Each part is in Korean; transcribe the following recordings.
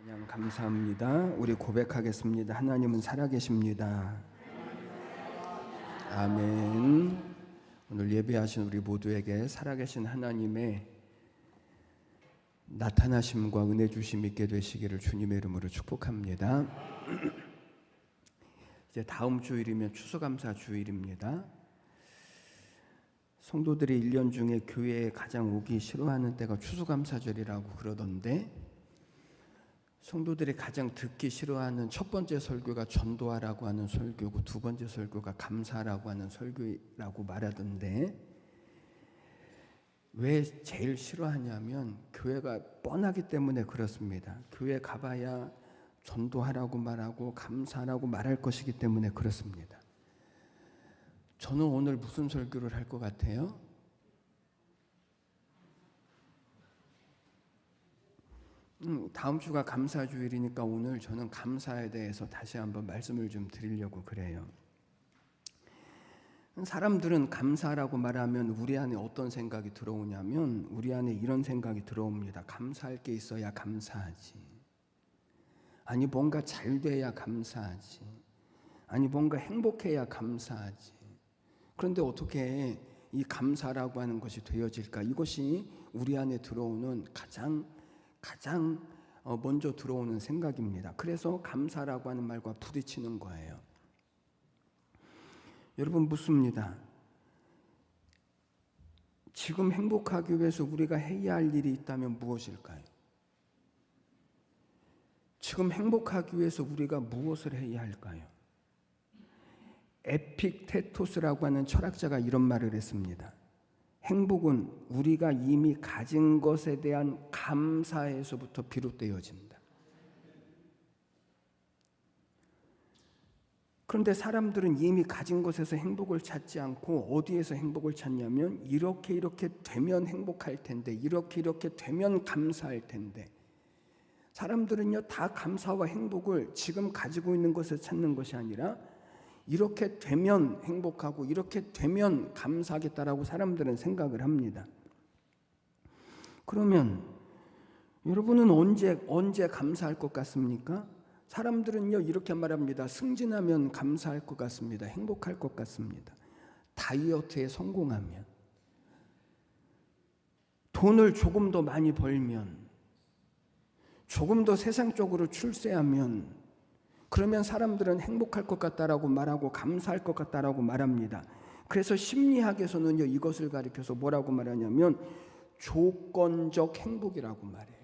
찬양 감사합니다. 우리 고백하겠습니다. 하나님은 살아계십니다. 아멘. 오늘 예배하신 우리 모두에게 살아계신 하나님의 나타나심과 은혜 주심 있게 되시기를 주님의 이름으로 축복합니다. 이제 다음 주일이면 추수감사 주일입니다. 성도들이 1년 중에 교회에 가장 오기 싫어하는 때가 추수감사절이라고 그러던데, 성도들이 가장 듣기 싫어하는 첫 번째 설교가 전도하라고 하는 설교고, 두 번째 설교가 감사하라고 하는 설교라고 말하던데, 왜 제일 싫어하냐면 교회가 뻔하기 때문에 그렇습니다. 교회 가봐야 전도하라고 말하고 감사하라고 말할 것이기 때문에 그렇습니다. 저는 오늘 무슨 설교를 할 것 같아요? 다음 주가 감사주일이니까 오늘 저는 감사에 대해서 다시 한번 말씀을 좀 드리려고 그래요. 사람들은 감사라고 말하면 우리 안에 어떤 생각이 들어오냐면, 우리 안에 이런 생각이 들어옵니다. 감사할 게 있어야 감사하지. 아니 뭔가 잘 돼야 감사하지. 아니 뭔가 행복해야 감사하지. 그런데 어떻게 이 감사라고 하는 것이 되어질까? 이것이 우리 안에 들어오는 가장 먼저 들어오는 생각입니다. 그래서 감사라고 하는 말과 부딪히는 거예요. 여러분 묻습니다. 지금 행복하기 위해서 우리가 해야 할 일이 있다면 무엇일까요? 지금 행복하기 위해서 우리가 무엇을 해야 할까요? 에픽테토스라고 하는 철학자가 이런 말을 했습니다. 행복은 우리가 이미 가진 것에 대한 감사에서부터 비롯되어진다. 그런데 사람들은 이미 가진 것에서 행복을 찾지 않고 어디에서 행복을 찾냐면, 이렇게 되면 행복할 텐데, 이렇게 되면 감사할 텐데. 사람들은요, 다 감사와 행복을 지금 가지고 있는 것에 찾는 것이 아니라 이렇게 되면 행복하고 이렇게 되면 감사하겠다라고 사람들은 생각을 합니다. 그러면 여러분은 언제 감사할 것 같습니까? 사람들은요 이렇게 말합니다. 승진하면 감사할 것 같습니다. 행복할 것 같습니다. 다이어트에 성공하면, 돈을 조금 더 많이 벌면, 조금 더 세상적으로 출세하면, 그러면 사람들은 행복할 것 같다라고 말하고 감사할 것 같다라고 말합니다. 그래서 심리학에서는요 이것을 가리켜서 뭐라고 말하냐면 조건적 행복이라고 말해요.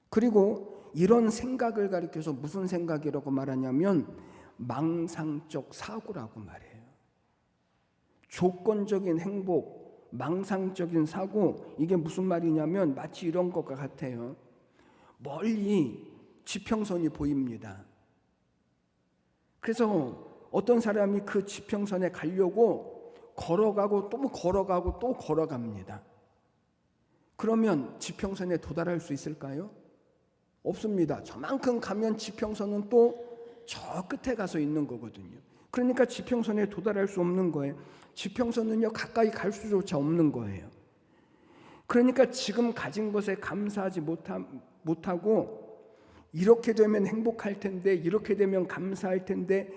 그리고 이런 생각을 가리켜서 무슨 생각이라고 말하냐면 망상적 사고라고 말해요. 조건적인 행복, 망상적인 사고, 이게 무슨 말이냐면 마치 이런 것과 같아요. 멀리 지평선이 보입니다. 그래서 어떤 사람이 그 지평선에 가려고 걸어가고 또 걸어가고 또 걸어갑니다. 그러면 지평선에 도달할 수 있을까요? 없습니다. 저만큼 가면 지평선은 또 저 끝에 가서 있는 거거든요. 그러니까 지평선에 도달할 수 없는 거예요. 지평선은요 가까이 갈 수조차 없는 거예요. 그러니까 지금 가진 것에 감사하지 못하고 이렇게 되면 행복할 텐데, 이렇게 되면 감사할 텐데,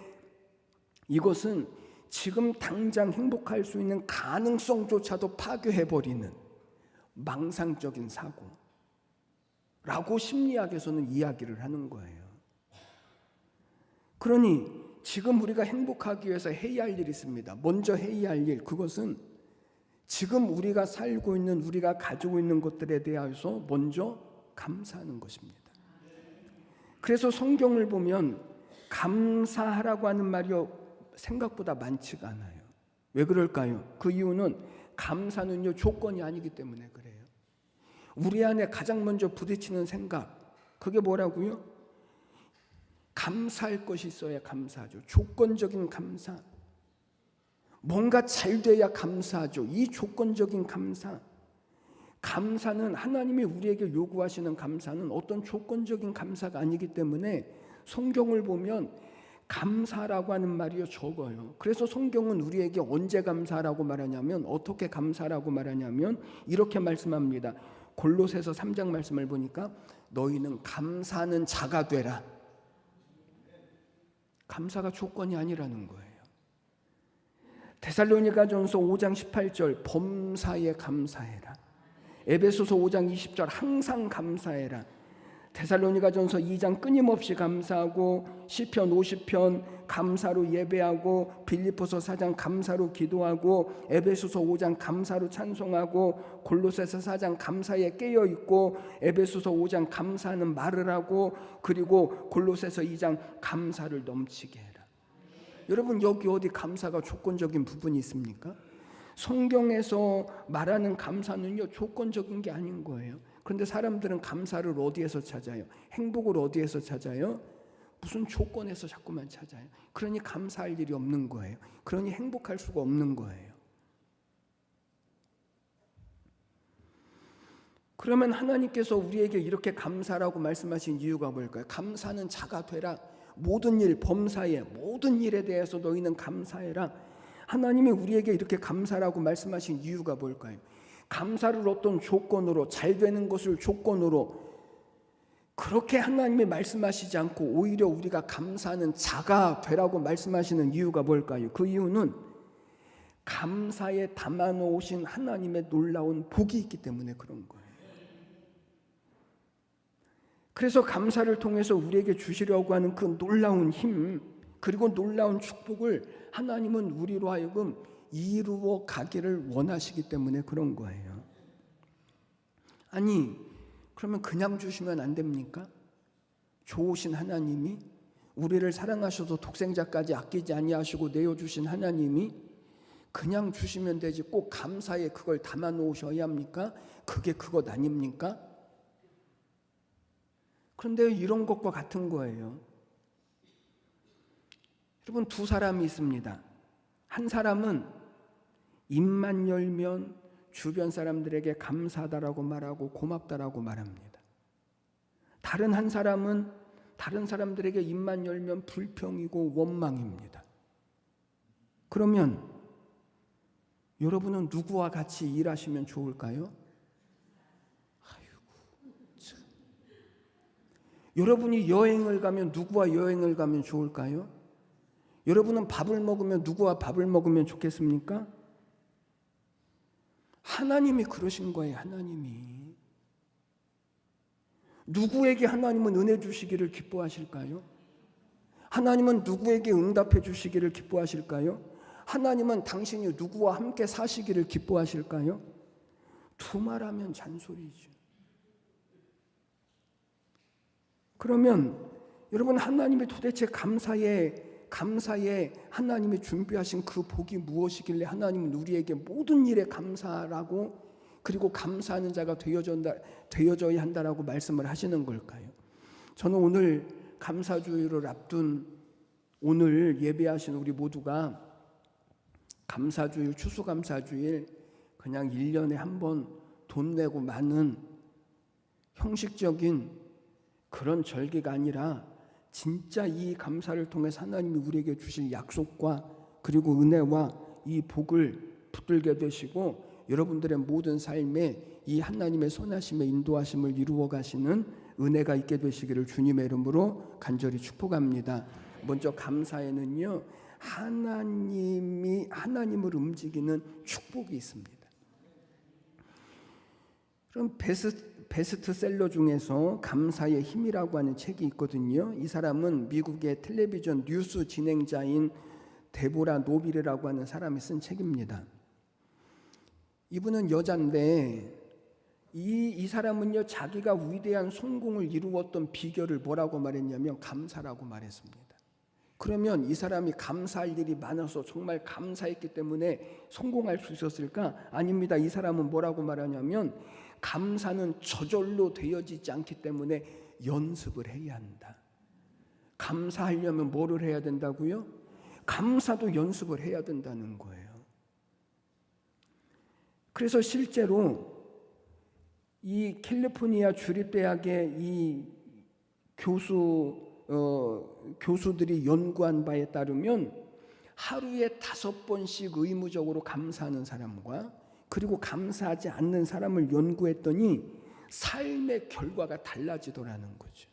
이것은 지금 당장 행복할 수 있는 가능성조차도 파괴해버리는 망상적인 사고라고 심리학에서는 이야기를 하는 거예요. 그러니 지금 우리가 행복하기 위해서 해야 할 일이 있습니다. 먼저 해야 할 일, 그것은 지금 우리가 살고 있는, 우리가 가지고 있는 것들에 대해서 먼저 감사하는 것입니다. 그래서 성경을 보면 감사하라고 하는 말이 생각보다 많지가 않아요. 왜 그럴까요? 그 이유는 감사는요 조건이 아니기 때문에 그래요. 우리 안에 가장 먼저 부딪히는 생각, 그게 뭐라고요? 감사할 것이 있어야 감사하죠. 조건적인 감사. 뭔가 잘 돼야 감사하죠. 이 조건적인 감사. 감사는 하나님이 우리에게 요구하시는 감사는 어떤 조건적인 감사가 아니기 때문에 성경을 보면 감사라고 하는 말이 적어요. 그래서 성경은 우리에게 언제 감사라고 말하냐면, 어떻게 감사라고 말하냐면 이렇게 말씀합니다. 골로새서 3장 말씀을 보니까 너희는 감사하는 자가 되라. 감사가 조건이 아니라는 거예요. 데살로니가전서 5장 18절 범사에 감사해라. 에베소서 5장 20절 항상 감사해라. 데살로니가전서 2장 끊임없이 감사하고 시편 50편 감사로 예배하고 빌립보서 4장 감사로 기도하고 에베소서 5장 감사로 찬송하고 골로새서 4장 감사에 깨어있고 에베소서 5장 감사하는 말을 하고 그리고 골로새서 2장 감사를 넘치게 해라. 여러분 여기 어디 감사가 조건적인 부분이 있습니까? 성경에서 말하는 감사는요 조건적인 게 아닌 거예요. 그런데 사람들은 감사를 어디에서 찾아요? 행복을 어디에서 찾아요? 무슨 조건에서 자꾸만 찾아요. 그러니 감사할 일이 없는 거예요. 그러니 행복할 수가 없는 거예요. 그러면 하나님께서 우리에게 이렇게 감사라고 말씀하신 이유가 뭘까요? 감사는 자가 되라. 모든 일, 범사에 모든 일에 대해서 너희는 감사해라. 하나님이 우리에게 이렇게 감사라고 말씀하신 이유가 뭘까요? 감사를 어떤 조건으로, 잘 되는 것을 조건으로 그렇게 하나님이 말씀하시지 않고 오히려 우리가 감사하는 자가 되라고 말씀하시는 이유가 뭘까요? 그 이유는 감사에 담아놓으신 하나님의 놀라운 복이 있기 때문에 그런 거예요. 그래서 감사를 통해서 우리에게 주시려고 하는 그 놀라운 힘 그리고 놀라운 축복을 하나님은 우리로 하여금 이루어 가기를 원하시기 때문에 그런 거예요. 아니 그러면 그냥 주시면 안 됩니까? 좋으신 하나님이 우리를 사랑하셔서 독생자까지 아끼지 아니하시고 내어주신 하나님이 그냥 주시면 되지 꼭 감사에 그걸 담아 놓으셔야 합니까? 그게 그것 아닙니까? 그런데 이런 것과 같은 거예요. 여러분 두 사람이 있습니다. 한 사람은 입만 열면 주변 사람들에게 감사하다라고 말하고 고맙다라고 말합니다. 다른 한 사람은 다른 사람들에게 입만 열면 불평이고 원망입니다. 그러면 여러분은 누구와 같이 일하시면 좋을까요? 여러분이 여행을 가면 누구와 여행을 가면 좋을까요? 여러분은 밥을 먹으면 누구와 밥을 먹으면 좋겠습니까? 하나님이 그러신 거예요. 하나님이 누구에게 하나님은 은혜 주시기를 기뻐하실까요? 하나님은 누구에게 응답해 주시기를 기뻐하실까요? 하나님은 당신이 누구와 함께 사시기를 기뻐하실까요? 두말하면 잔소리죠. 그러면 여러분 하나님이 도대체 감사에 하나님이 준비하신 그 복이 무엇이길래 하나님은 우리에게 모든 일에 감사라고 그리고 감사하는 자가 되어져야 한다라고 말씀을 하시는 걸까요? 저는 오늘 감사주일을 앞둔 오늘 예배하신 우리 모두가 감사주일, 추수감사주일 그냥 1년에 한 번 돈 내고 많은 형식적인 그런 절기가 아니라 진짜 이 감사를 통해서 하나님이 우리에게 주실 약속과 그리고 은혜와 이 복을 붙들게 되시고 여러분들의 모든 삶에 이 하나님의 선하심의 인도하심을 이루어 가시는 은혜가 있게 되시기를 주님의 이름으로 간절히 축복합니다. 먼저 감사에는요 하나님을 움직이는 축복이 있습니다. 그럼 베스트셀러 중에서 감사의 힘이라고 하는 책이 있거든요. 이 사람은 미국의 텔레비전 뉴스 진행자인 데보라 노빌이라고 하는 사람이 쓴 책입니다. 이분은 여자인데 이 사람은요 자기가 위대한 성공을 이루었던 비결을 뭐라고 말했냐면 감사라고 말했습니다. 그러면 이 사람이 감사할 일이 많아서 정말 감사했기 때문에 성공할 수 있었을까? 아닙니다. 이 사람은 뭐라고 말하냐면 감사는 저절로 되어지지 않기 때문에 연습을 해야 한다. 감사하려면 뭐를 해야 된다고요? 감사도 연습을 해야 된다는 거예요. 그래서 실제로 이 캘리포니아 주립대학의 이 교수들이 연구한 바에 따르면 하루에 5번씩 의무적으로 감사하는 사람과 그리고 감사하지 않는 사람을 연구했더니 삶의 결과가 달라지더라는 거죠.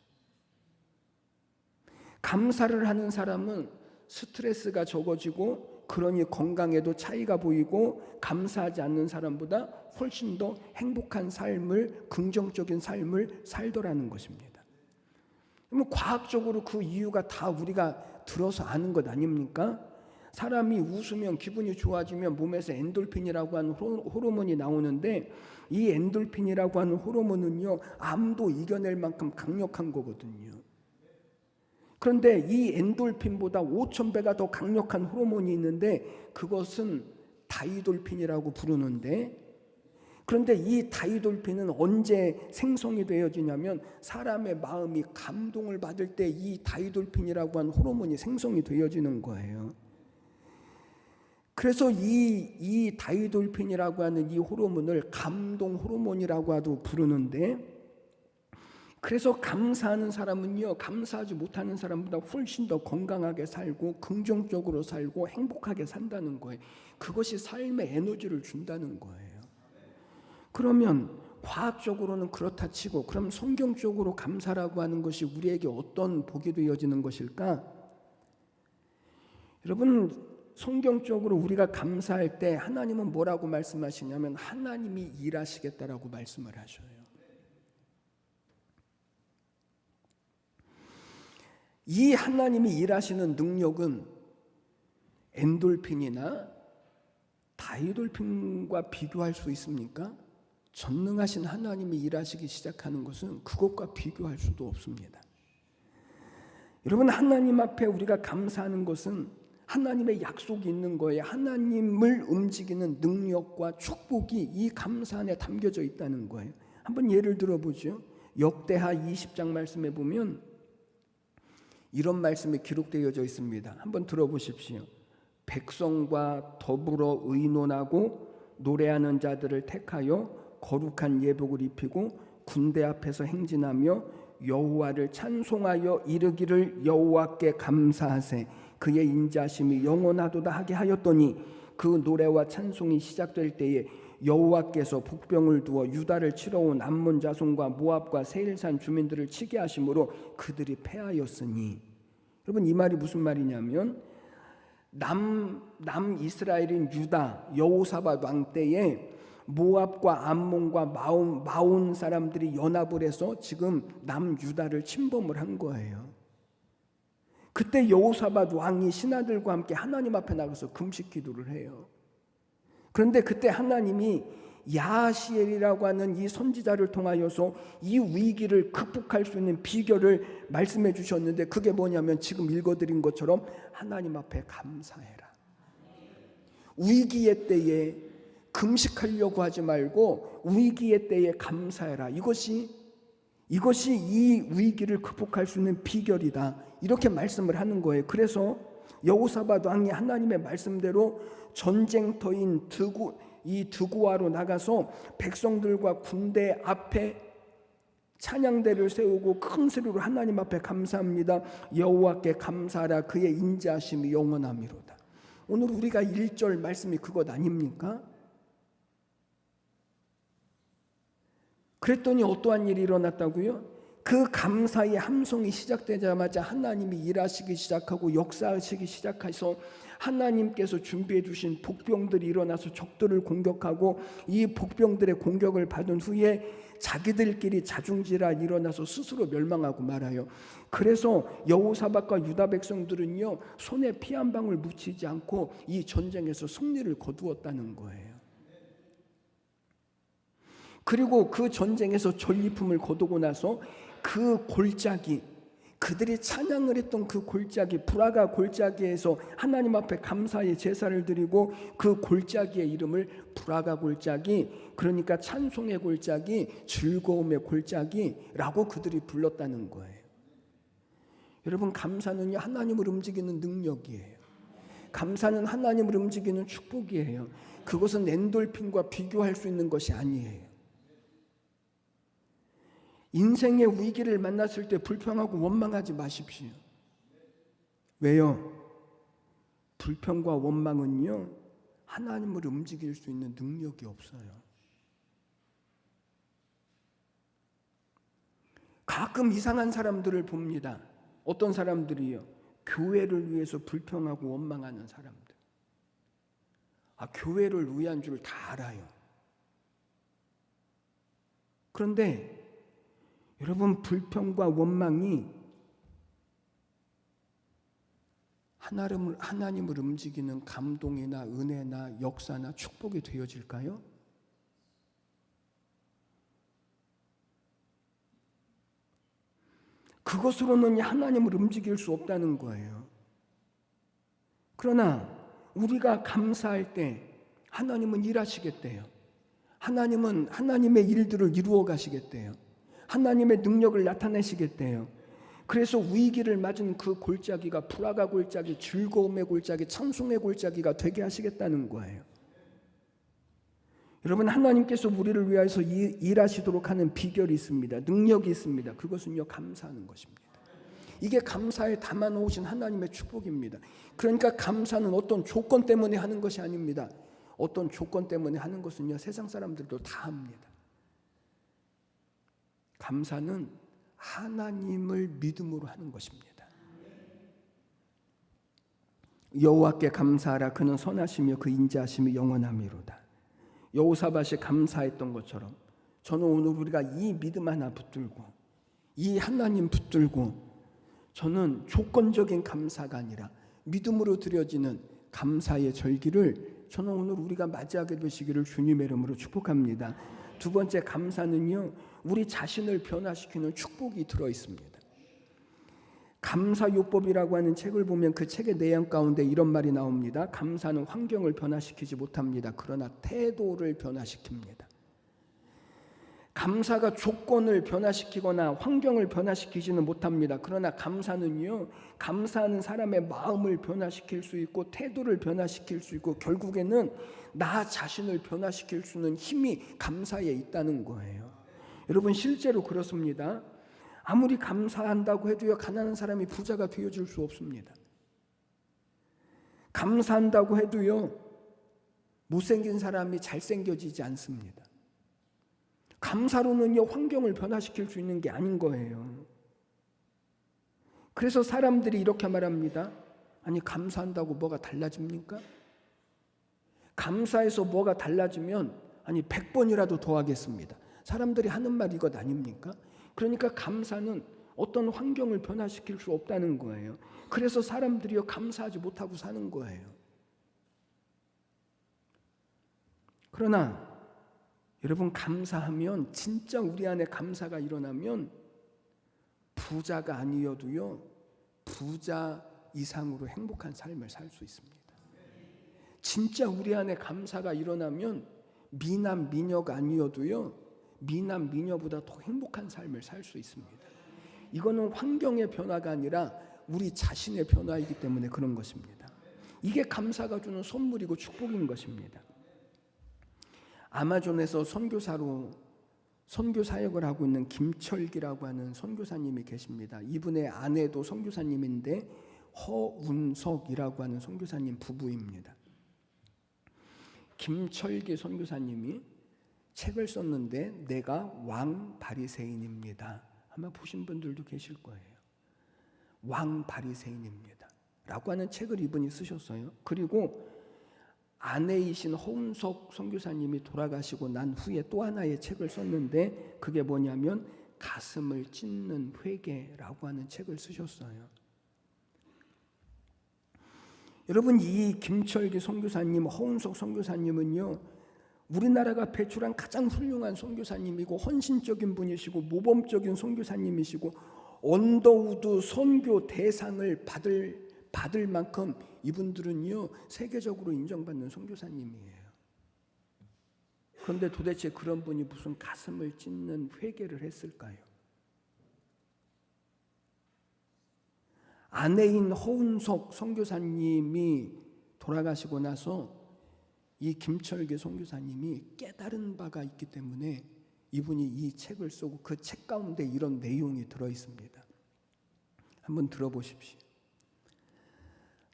감사를 하는 사람은 스트레스가 적어지고 그러니 건강에도 차이가 보이고, 감사하지 않는 사람보다 훨씬 더 행복한 삶을, 긍정적인 삶을 살더라는 것입니다. 그러면 과학적으로 그 이유가 다 우리가 들어서 아는 것 아닙니까? 사람이 웃으면, 기분이 좋아지면 몸에서 엔돌핀이라고 하는 호르몬이 나오는데, 이 엔돌핀이라고 하는 호르몬은요, 암도 이겨낼 만큼 강력한 거거든요. 그런데 이 엔돌핀보다 5,000배가 더 강력한 호르몬이 있는데, 그것은 다이돌핀이라고 부르는데, 그런데 이 다이돌핀은 언제 생성이 되어지냐면, 사람의 마음이 감동을 받을 때 이 다이돌핀이라고 하는 호르몬이 생성이 되어지는 거예요. 그래서 이 다이돌핀이라고 하는 이 호르몬을 감동 호르몬이라고 부르는데, 그래서 감사하는 사람은요, 감사하지 못하는 사람보다 훨씬 더 건강하게 살고 긍정적으로 살고 행복하게 산다는 거예요. 그것이 삶의 에너지를 준다는 거예요. 그러면 과학적으로는 그렇다 치고, 그럼 성경적으로 감사라고 하는 것이 우리에게 어떤 복이 되어지는 것일까? 여러분, 성경적으로 우리가 감사할 때 하나님은 뭐라고 말씀하시냐면, 하나님이 일하시겠다라고 말씀을 하셔요. 이 하나님이 일하시는 능력은 엔돌핀이나 다이돌핀과 비교할 수 있습니까? 전능하신 하나님이 일하시기 시작하는 것은 그것과 비교할 수도 없습니다. 여러분, 하나님 앞에 우리가 감사하는 것은 하나님의 약속이 있는 거예요. 하나님을 움직이는 능력과 축복이 이 감사 안에 담겨져 있다는 거예요. 한번 예를 들어보죠. 역대하 20장 말씀에 보면 이런 말씀이 기록되어져 있습니다. 한번 들어보십시오. 백성과 더불어 의논하고 노래하는 자들을 택하여 거룩한 예복을 입히고 군대 앞에서 행진하며 여호와를 찬송하여 이르기를 여호와께 감사하세, 그의 인자심이 영원하도다 하게 하였더니, 그 노래와 찬송이 시작될 때에 여호와께서 복병을 두어 유다를 치러 온 암몬 자손과 모압과 세일산 주민들을 치게 하심으로 그들이 패하였으니. 여러분, 이 말이 무슨 말이냐면, 남이스라엘인 유다 여호사밧 왕 때에 모압과 암몬과 마온 사람들이 연합을 해서 지금 남유다를 침범을 한 거예요. 그때 여호사밧 왕이 신하들과 함께 하나님 앞에 나가서 금식 기도를 해요. 그런데 그때 하나님이 야하시엘이라고 하는 이 선지자를 통하여서 이 위기를 극복할 수 있는 비결을 말씀해 주셨는데, 그게 뭐냐면 지금 읽어드린 것처럼 하나님 앞에 감사해라. 위기의 때에 금식하려고 하지 말고 위기의 때에 감사해라. 이것이 이 위기를 극복할 수 있는 비결이다. 이렇게 말씀을 하는 거예요. 그래서 여호사밧 왕이 하나님의 말씀대로 전쟁터인 드고아로 나가서 백성들과 군대 앞에 찬양대를 세우고 큰 소리로 하나님 앞에 감사합니다. 여호와께 감사하라, 그의 인자하심이 영원하미로다. 오늘 우리가 1절 말씀이 그것 아닙니까? 그랬더니 어떠한 일이 일어났다고요? 그 감사의 함성이 시작되자마자 하나님이 일하시기 시작하고 역사하시기 시작해서 하나님께서 준비해 주신 복병들이 일어나서 적들을 공격하고, 이 복병들의 공격을 받은 후에 자기들끼리 자중질환 일어나서 스스로 멸망하고 말아요. 그래서 여호사밧과 유다 백성들은요, 손에 피 한 방울 묻히지 않고 이 전쟁에서 승리를 거두었다는 거예요. 그리고 그 전쟁에서 전리품을 거두고 나서 그 골짜기, 그들이 찬양을 했던 그 골짜기, 브라가 골짜기에서 하나님 앞에 감사의 제사를 드리고, 그 골짜기의 이름을 브라가 골짜기, 그러니까 찬송의 골짜기, 즐거움의 골짜기라고 그들이 불렀다는 거예요. 여러분, 감사는요, 하나님을 움직이는 능력이에요. 감사는 하나님을 움직이는 축복이에요. 그것은 엔돌핀과 비교할 수 있는 것이 아니에요. 인생의 위기를 만났을 때 불평하고 원망하지 마십시오. 왜요? 불평과 원망은요, 하나님을 움직일 수 있는 능력이 없어요. 가끔 이상한 사람들을 봅니다. 어떤 사람들이요? 교회를 위해서 불평하고 원망하는 사람들. 교회를 위한 줄 다 알아요. 그런데 여러분, 불평과 원망이 하나님을 움직이는 감동이나 은혜나 역사나 축복이 되어질까요? 그것으로는 하나님을 움직일 수 없다는 거예요. 그러나 우리가 감사할 때 하나님은 일하시겠대요. 하나님은 하나님의 일들을 이루어 가시겠대요. 하나님의 능력을 나타내시겠대요. 그래서 위기를 맞은 그 골짜기가 불화가 골짜기, 즐거움의 골짜기, 찬송의 골짜기가 되게 하시겠다는 거예요. 여러분, 하나님께서 우리를 위해서 일하시도록 하는 비결이 있습니다. 능력이 있습니다. 그것은요, 감사하는 것입니다. 이게 감사에 담아놓으신 하나님의 축복입니다. 그러니까 감사는 어떤 조건 때문에 하는 것이 아닙니다. 어떤 조건 때문에 하는 것은요, 세상 사람들도 다 합니다. 감사는 하나님을 믿음으로 하는 것입니다. 여호와께 감사하라. 그는 선하시며 그 인자하심이 영원함이로다. 여호사밧이 감사했던 것처럼 저는 오늘 우리가 이 믿음 하나 붙들고 이 하나님 붙들고 저는 조건적인 감사가 아니라 믿음으로 드려지는 감사의 절기를 저는 오늘 우리가 맞이하게 되시기를 주님의 이름으로 축복합니다. 두 번째, 감사는요, 우리 자신을 변화시키는 축복이 들어있습니다. 감사요법이라고 하는 책을 보면 그 책의 내용 가운데 이런 말이 나옵니다. 감사는 환경을 변화시키지 못합니다. 그러나 태도를 변화시킵니다. 감사가 조건을 변화시키거나 환경을 변화시키지는 못합니다. 그러나 감사는요, 감사하는 사람의 마음을 변화시킬 수 있고 태도를 변화시킬 수 있고 결국에는 나 자신을 변화시킬 수 있는 힘이 감사에 있다는 거예요. 여러분, 실제로 그렇습니다. 아무리 감사한다고 해도요, 가난한 사람이 부자가 되어줄 수 없습니다. 감사한다고 해도요, 못생긴 사람이 잘생겨지지 않습니다. 감사로는요, 환경을 변화시킬 수 있는 게 아닌 거예요. 그래서 사람들이 이렇게 말합니다. 아니, 감사한다고 뭐가 달라집니까? 감사해서 뭐가 달라지면 100번이라도 더 하겠습니다. 사람들이 하는 말 이것 아닙니까? 그러니까 감사는 어떤 환경을 변화시킬 수 없다는 거예요. 그래서 사람들이요, 감사하지 못하고 사는 거예요. 그러나 여러분, 감사하면, 진짜 우리 안에 감사가 일어나면 부자가 아니어도요, 부자 이상으로 행복한 삶을 살 수 있습니다. 진짜 우리 안에 감사가 일어나면 미남 미녀가 아니어도요, 미남 미녀보다 더 행복한 삶을 살 수 있습니다. 이거는 환경의 변화가 아니라 우리 자신의 변화이기 때문에 그런 것입니다. 이게 감사가 주는 선물이고 축복인 것입니다. 아마존에서 선교사로 선교 사역을 하고 있는 김철기라고 하는 선교사님이 계십니다. 이분의 아내도 선교사님인데 허운석이라고 하는 선교사님 부부입니다. 김철기 선교사님이 책을 썼는데 내가 왕 바리새인입니다. 아마 보신 분들도 계실 거예요. 왕 바리새인입니다 라고 하는 책을 이분이 쓰셨어요. 그리고 아내이신 허운석 선교사님이 돌아가시고 난 후에 또 하나의 책을 썼는데 그게 뭐냐면 가슴을 찢는 회개라고 하는 책을 쓰셨어요. 여러분, 이 김철기 선교사님, 허운석 선교사님은요, 우리나라가 배출한 가장 훌륭한 선교사님이고 헌신적인 분이시고 모범적인 선교사님이시고 언더우드 선교 대상을 받을 만큼 이분들은요, 세계적으로 인정받는 선교사님이에요. 그런데 도대체 그런 분이 무슨 가슴을 찢는 회개를 했을까요? 아내인 허운석 선교사님이 돌아가시고 나서 이 김철기 선교사님이 깨달은 바가 있기 때문에 이분이 이 책을 쓰고 그 책 가운데 이런 내용이 들어있습니다. 한번 들어보십시오.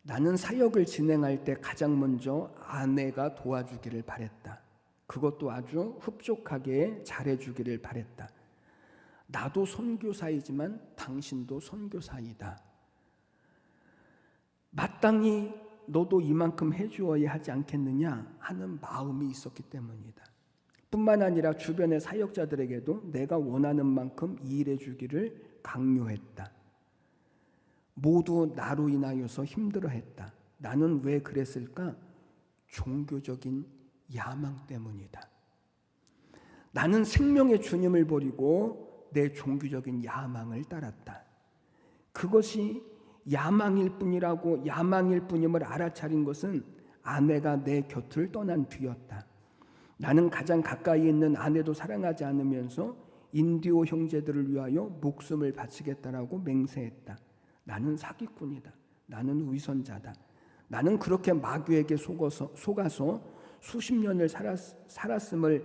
나는 사역을 진행할 때 가장 먼저 아내가 도와주기를 바랬다. 그것도 아주 흡족하게 잘해주기를 바랬다. 나도 선교사이지만 당신도 선교사이다. 마땅히 너도 이만큼 해주어야 하지 않겠느냐 하는 마음이 있었기 때문이다. 뿐만 아니라 주변의 사역자들에게도 내가 원하는 만큼 일해 주기를 강요했다. 모두 나로 인하여서 힘들어했다. 나는 왜 그랬을까? 종교적인 야망 때문이다. 나는 생명의 주님을 버리고 내 종교적인 야망을 따랐다. 그것이 야망일 뿐임을 알아차린 것은 아내가 내 곁을 떠난 뒤였다. 나는 가장 가까이 있는 아내도 사랑하지 않으면서 인디오 형제들을 위하여 목숨을 바치겠다라고 맹세했다. 나는 사기꾼이다. 나는 위선자다. 나는 그렇게 마귀에게 속아서 수십 년을 살았음을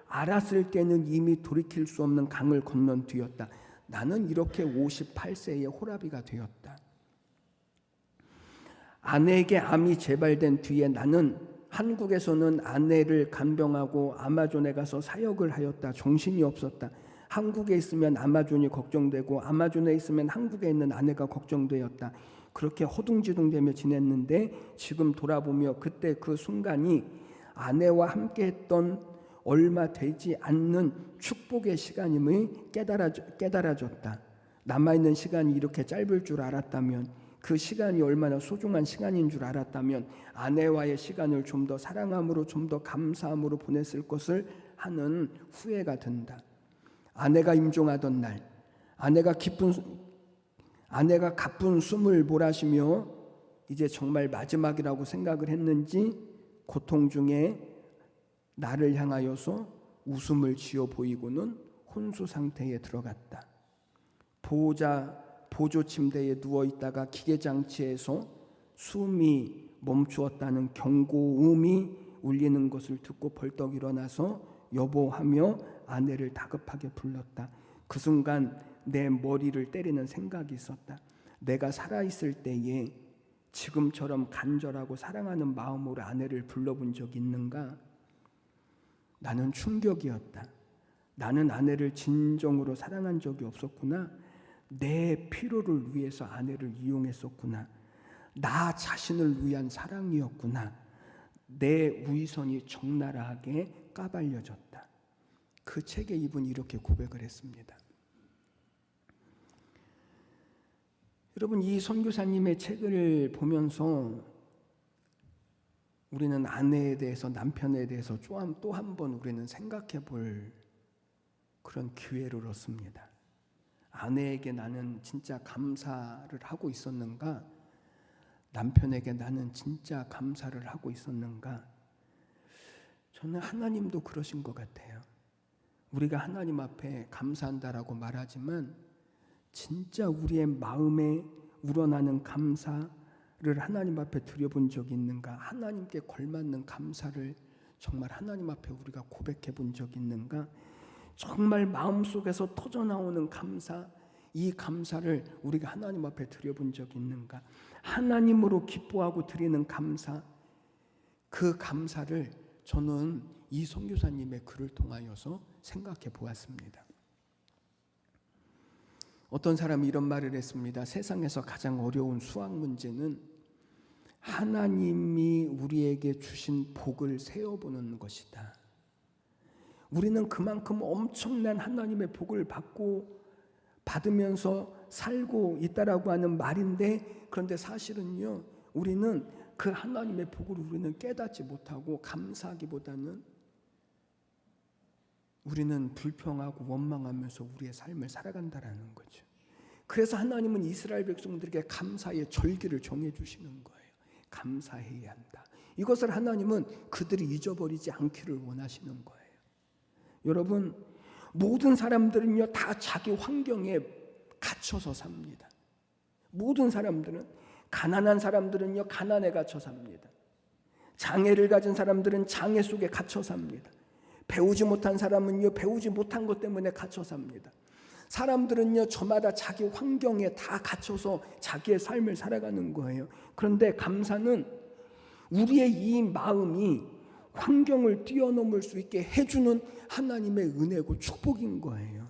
알았을 때는 이미 돌이킬 수 없는 강을 건넌 뒤였다. 나는 이렇게 58세의 호라비가 되었다. 아내에게 암이 재발된 뒤에 나는 한국에서는 아내를 간병하고 아마존에 가서 사역을 하였다. 정신이 없었다. 한국에 있으면 아마존이 걱정되고 아마존에 있으면 한국에 있는 아내가 걱정되었다. 그렇게 허둥지둥대며 지냈는데 지금 돌아보며 그때 그 순간이 아내와 함께했던 얼마 되지 않는 축복의 시간임을 깨달아졌다. 남아있는 시간이 이렇게 짧을 줄 알았다면, 그 시간이 얼마나 소중한 시간인 줄 알았다면 아내와의 시간을 좀 더 사랑함으로, 좀 더 감사함으로 보냈을 것을 하는 후회가 든다. 아내가 임종하던 날, 아내가 가쁜 숨을 몰아쉬며 이제 정말 마지막이라고 생각을 했는지 고통 중에 나를 향하여서 웃음을 지어 보이고는 혼수 상태에 들어갔다. 보조 침대에 누워있다가 기계장치에서 숨이 멈추었다는 경고음이 울리는 것을 듣고 벌떡 일어나서 여보하며 아내를 다급하게 불렀다. 그 순간 내 머리를 때리는 생각이 있었다. 내가 살아있을 때에 지금처럼 간절하고 사랑하는 마음으로 아내를 불러본 적이 있는가? 나는 충격이었다. 나는 아내를 진정으로 사랑한 적이 없었구나. 내 필요를 위해서 아내를 이용했었구나. 나 자신을 위한 사랑이었구나. 내 위선이 적나라하게 까발려졌다. 그 책에 이분이 이렇게 고백을 했습니다. 여러분, 이 선교사님의 책을 보면서 우리는 아내에 대해서, 남편에 대해서 또 한 번 우리는 생각해 볼 그런 기회를 얻습니다. 아내에게 나는 진짜 감사를 하고 있었는가? 남편에게 나는 진짜 감사를 하고 있었는가? 저는 하나님도 그러신 것 같아요. 우리가 하나님 앞에 감사한다라고 말하지만 진짜 우리의 마음에 우러나는 감사를 하나님 앞에 드려본 적이 있는가? 하나님께 걸맞는 감사를 정말 하나님 앞에 우리가 고백해 본 적이 있는가? 정말 마음속에서 터져나오는 감사, 이 감사를 우리가 하나님 앞에 드려본 적이 있는가? 하나님으로 기뻐하고 드리는 감사, 그 감사를 저는 이 선교사님의 글을 통하여서 생각해 보았습니다. 어떤 사람이 이런 말을 했습니다. 세상에서 가장 어려운 수학 문제는 하나님이 우리에게 주신 복을 세어보는 것이다. 우리는 그만큼 엄청난 하나님의 복을 받으면서 살고 있다라고 하는 말인데, 그런데 사실은요, 우리는 그 하나님의 복을 우리는 깨닫지 못하고 감사하기보다는 우리는 불평하고 원망하면서 우리의 삶을 살아간다라는 거죠. 그래서 하나님은 이스라엘 백성들에게 감사의 절기를 정해주시는 거예요. 감사해야 한다. 이것을 하나님은 그들이 잊어버리지 않기를 원하시는 거예요. 여러분, 모든 사람들은요 다 자기 환경에 갇혀서 삽니다. 모든 사람들은, 가난한 사람들은요 가난에 갇혀 삽니다. 장애를 가진 사람들은 장애 속에 갇혀 삽니다. 배우지 못한 사람은요 배우지 못한 것 때문에 갇혀 삽니다. 사람들은요 저마다 자기 환경에 다 갇혀서 자기의 삶을 살아가는 거예요. 그런데 감사는 우리의 이 마음이 환경을 뛰어넘을 수 있게 해주는 하나님의 은혜고 축복인 거예요.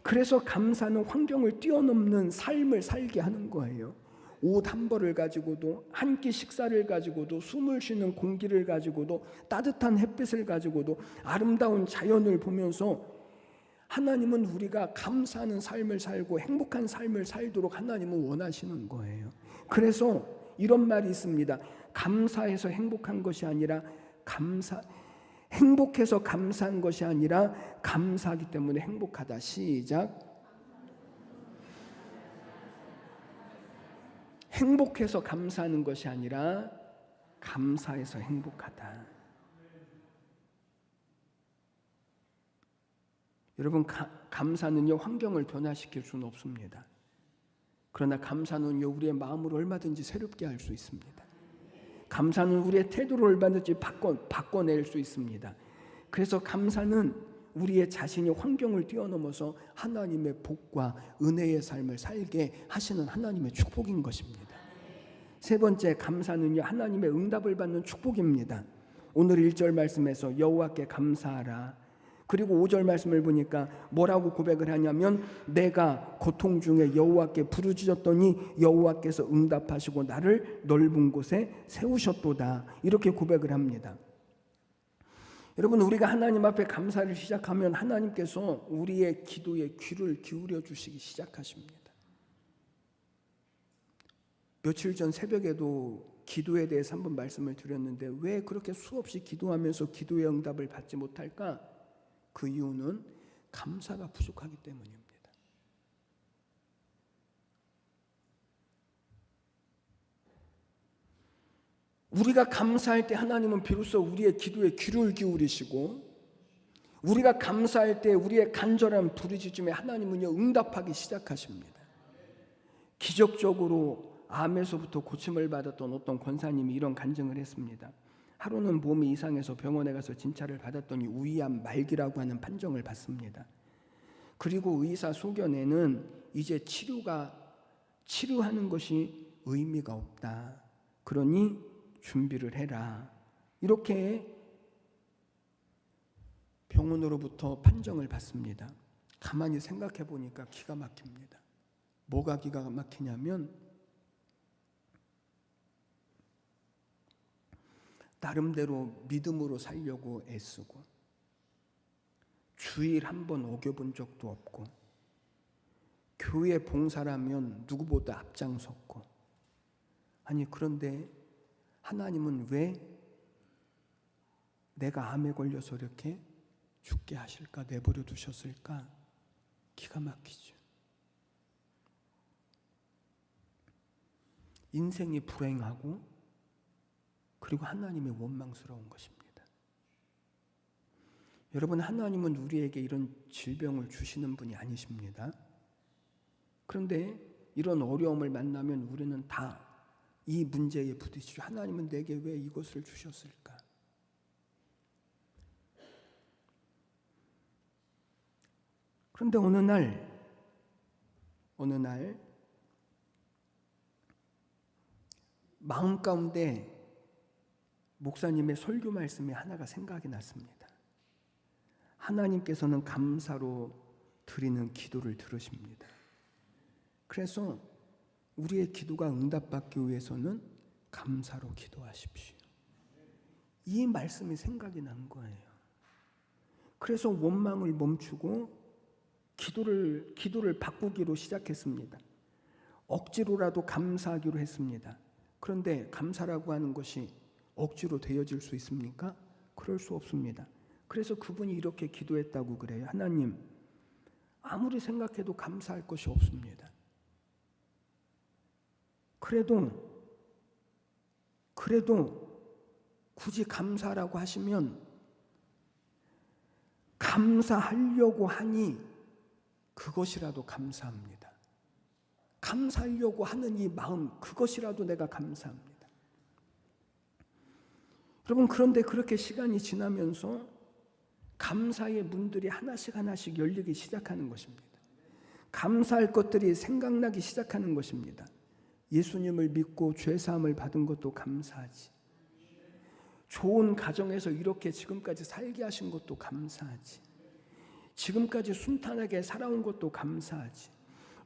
그래서 감사는 환경을 뛰어넘는 삶을 살게 하는 거예요. 옷 한 벌을 가지고도, 한 끼 식사를 가지고도, 숨을 쉬는 공기를 가지고도, 따뜻한 햇빛을 가지고도, 아름다운 자연을 보면서 하나님은 우리가 감사하는 삶을 살고 행복한 삶을 살도록 하나님은 원하시는 거예요. 그래서 이런 말이 있습니다. 감사해서 행복한 것이 아니라 행복해서 감사한 것이 아니라 감사하기 때문에 행복하다. 시작. 행복해서 감사하는 것이 아니라 감사해서 행복하다. 여러분, 감사는요 환경을 변화시킬 수는 없습니다. 그러나 감사는요 우리의 마음을 얼마든지 새롭게 할 수 있습니다. 감사는 우리의 태도를 얼마든지 바꿔낼 수 있습니다. 그래서 감사는 우리의 자신이 환경을 뛰어넘어서 하나님의 복과 은혜의 삶을 살게 하시는 하나님의 축복인 것입니다. 세 번째, 감사는요 하나님의 응답을 받는 축복입니다. 오늘 1절 말씀에서 여호와께 감사하라. 그리고 5절 말씀을 보니까 뭐라고 고백을 하냐면 내가 고통 중에 여호와께 부르짖었더니 여호와께서 응답하시고 나를 넓은 곳에 세우셨도다. 이렇게 고백을 합니다. 여러분, 우리가 하나님 앞에 감사를 시작하면 하나님께서 우리의 기도에 귀를 기울여 주시기 시작하십니다. 며칠 전 새벽에도 기도에 대해서 한번 말씀을 드렸는데 왜 그렇게 수없이 기도하면서 기도의 응답을 받지 못할까? 그 이유는 감사가 부족하기 때문입니다. 우리가 감사할 때 하나님은 비로소 우리의 기도에 귀를 기울이시고, 우리가 감사할 때 우리의 간절한 부르짖음에 하나님은요 응답하기 시작하십니다. 기적적으로 암에서부터 고침을 받았던 어떤 권사님이 이런 간증을 했습니다. 하루는 몸이 이상해서 병원에 가서 진찰을 받았더니 우이암 말기라고 하는 판정을 받습니다. 그리고 의사 소견에는 이제 치료하는 것이 의미가 없다. 그러니 준비를 해라. 이렇게 병원으로부터 판정을 받습니다. 가만히 생각해 보니까 기가 막힙니다. 뭐가 기가 막히냐면 나름대로 믿음으로 살려고 애쓰고 주일 한 번 어겨본 적도 없고 교회 봉사라면 누구보다 앞장섰고, 아니 그런데 하나님은 왜 내가 암에 걸려서 이렇게 죽게 하실까, 내버려 두셨을까? 기가 막히죠. 인생이 불행하고 그리고 하나님의 원망스러운 것입니다. 여러분, 하나님은 우리에게 이런 질병을 주시는 분이 아니십니다. 그런데 이런 어려움을 만나면 우리는 다 이 문제에 부딪히죠. 하나님은 내게 왜 이것을 주셨을까? 그런데 어느 날 마음 가운데 목사님의 설교 말씀이 하나가 생각이 났습니다. 하나님께서는 감사로 드리는 기도를 들으십니다. 그래서 우리의 기도가 응답받기 위해서는 감사로 기도하십시오. 이 말씀이 생각이 난 거예요. 그래서 원망을 멈추고 기도를 바꾸기로 시작했습니다. 억지로라도 감사하기로 했습니다. 그런데 감사라고 하는 것이 억지로 되어질 수 있습니까? 그럴 수 없습니다. 그래서 그분이 이렇게 기도했다고 그래요. 하나님, 아무리 생각해도 감사할 것이 없습니다. 그래도 굳이 감사라고 하시면 감사하려고 하니 그것이라도 감사합니다. 감사하려고 하는 이 마음, 그것이라도 내가 감사합니다. 여러분, 그런데 그렇게 시간이 지나면서 감사의 문들이 하나씩 열리기 시작하는 것입니다. 감사할 것들이 생각나기 시작하는 것입니다. 예수님을 믿고 죄사함을 받은 것도 감사하지. 좋은 가정에서 이렇게 지금까지 살게 하신 것도 감사하지. 지금까지 순탄하게 살아온 것도 감사하지.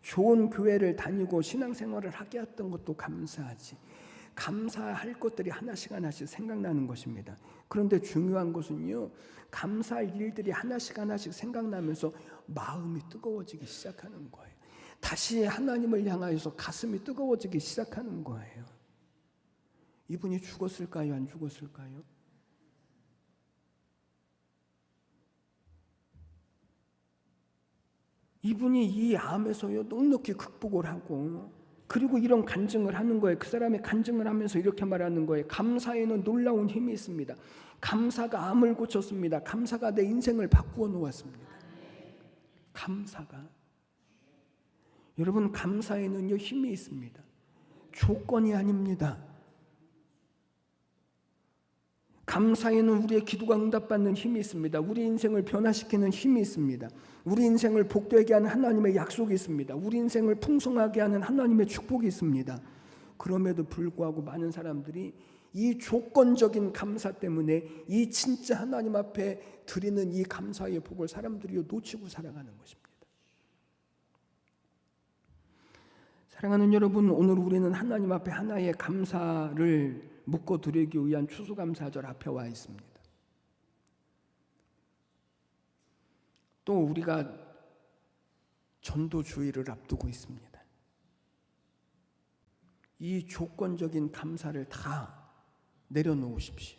좋은 교회를 다니고 신앙생활을 하게 했던 것도 감사하지. 감사할 것들이 하나씩 하나씩 생각나는 것입니다. 그런데 중요한 것은요, 감사할 일들이 하나씩 하나씩 생각나면서 마음이 뜨거워지기 시작하는 거예요. 다시 하나님을 향하여서 가슴이 뜨거워지기 시작하는 거예요. 이분이 죽었을까요? 안 죽었을까요? 이분이 이 암에서요 넉넉히 극복을 하고, 그리고 이런 간증을 하는 거예요. 그 사람이 간증을 하면서 이렇게 말하는 거예요. 감사에는 놀라운 힘이 있습니다. 감사가 암을 고쳤습니다. 감사가 내 인생을 바꾸어 놓았습니다. 감사가, 여러분, 감사에는요 힘이 있습니다. 조건이 아닙니다. 감사에는 우리의 기도가 응답받는 힘이 있습니다. 우리 인생을 변화시키는 힘이 있습니다. 우리 인생을 복되게 하는 하나님의 약속이 있습니다. 우리 인생을 풍성하게 하는 하나님의 축복이 있습니다. 그럼에도 불구하고 많은 사람들이 이 조건적인 감사 때문에 이 진짜 하나님 앞에 드리는 이 감사의 복을 사람들이 놓치고 살아가는 것입니다. 사랑하는 여러분, 오늘 우리는 하나님 앞에 하나의 감사를 묶어 드리기 위한 추수감사절 앞에 와 있습니다. 또 우리가 전도주의를 앞두고 있습니다. 이 조건적인 감사를 다 내려놓으십시오.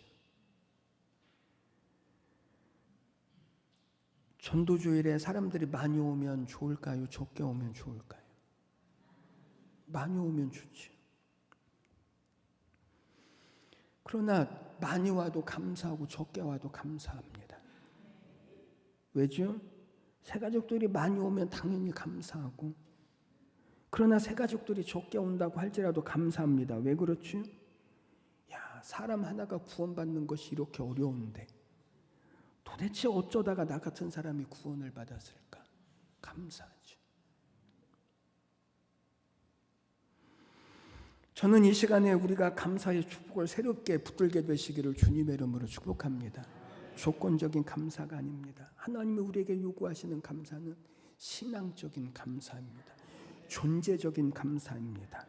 전도주일에 사람들이 많이 오면 좋을까요? 적게 오면 좋을까요? 많이 오면 좋죠. 그러나 많이 와도 감사하고 적게 와도 감사합니다. 왜죠? 새가족들이 많이 오면 당연히 감사하고, 그러나 새가족들이 적게 온다고 할지라도 감사합니다. 왜 그렇죠? 야, 사람 하나가 구원받는 것이 이렇게 어려운데 도대체 어쩌다가 나 같은 사람이 구원을 받았을까? 감사하죠. 저는 이 시간에 우리가 감사의 축복을 새롭게 붙들게 되시기를 주님의 이름으로 축복합니다. 조건적인 감사가 아닙니다. 하나님이 우리에게 요구하시는 감사는 신앙적인 감사입니다. 존재적인 감사입니다.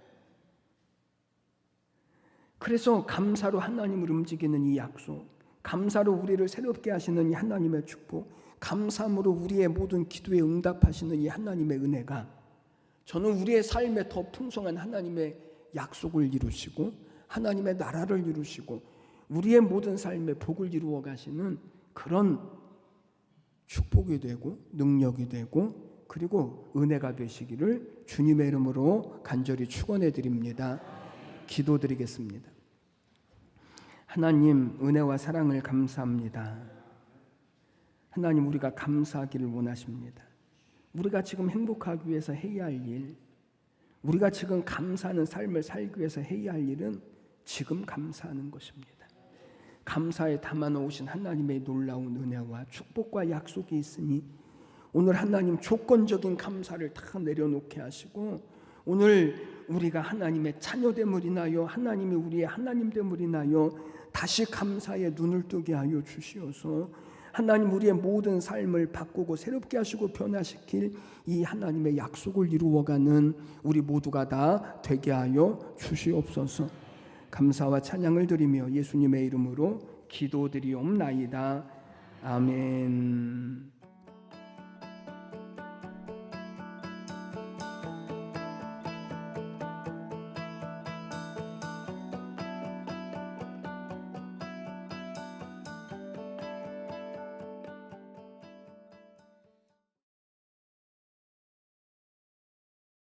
그래서 감사로 하나님을 움직이는 이 약속, 감사로 우리를 새롭게 하시는 이 하나님의 축복, 감사함으로 우리의 모든 기도에 응답하시는 이 하나님의 은혜가, 저는 우리의 삶에 더 풍성한 하나님의 약속을 이루시고 하나님의 나라를 이루시고 우리의 모든 삶에 복을 이루어 가시는 그런 축복이 되고 능력이 되고 그리고 은혜가 되시기를 주님의 이름으로 간절히 축원해 드립니다. 기도드리겠습니다. 하나님, 은혜와 사랑을 감사합니다. 하나님, 우리가 감사하기를 원하십니다. 우리가 지금 행복하기 위해서 해야 할 일, 우리가 지금 감사하는 삶을 살기 위해서 해야 할 일은 지금 감사하는 것입니다. 감사에 담아놓으신 하나님의 놀라운 은혜와 축복과 약속이 있으니 오늘 하나님 조건적인 감사를 다 내려놓게 하시고, 오늘 우리가 하나님의 자녀됨을 인하여 하나님이 우리의 하나님됨을 인하여 다시 감사에 눈을 뜨게 하여 주시어서 하나님 우리의 모든 삶을 바꾸고 새롭게 하시고 변화시킬 이 하나님의 약속을 이루어가는 우리 모두가 다 되게 하여 주시옵소서. 감사와 찬양을 드리며 예수님의 이름으로 기도드리옵나이다. 아멘.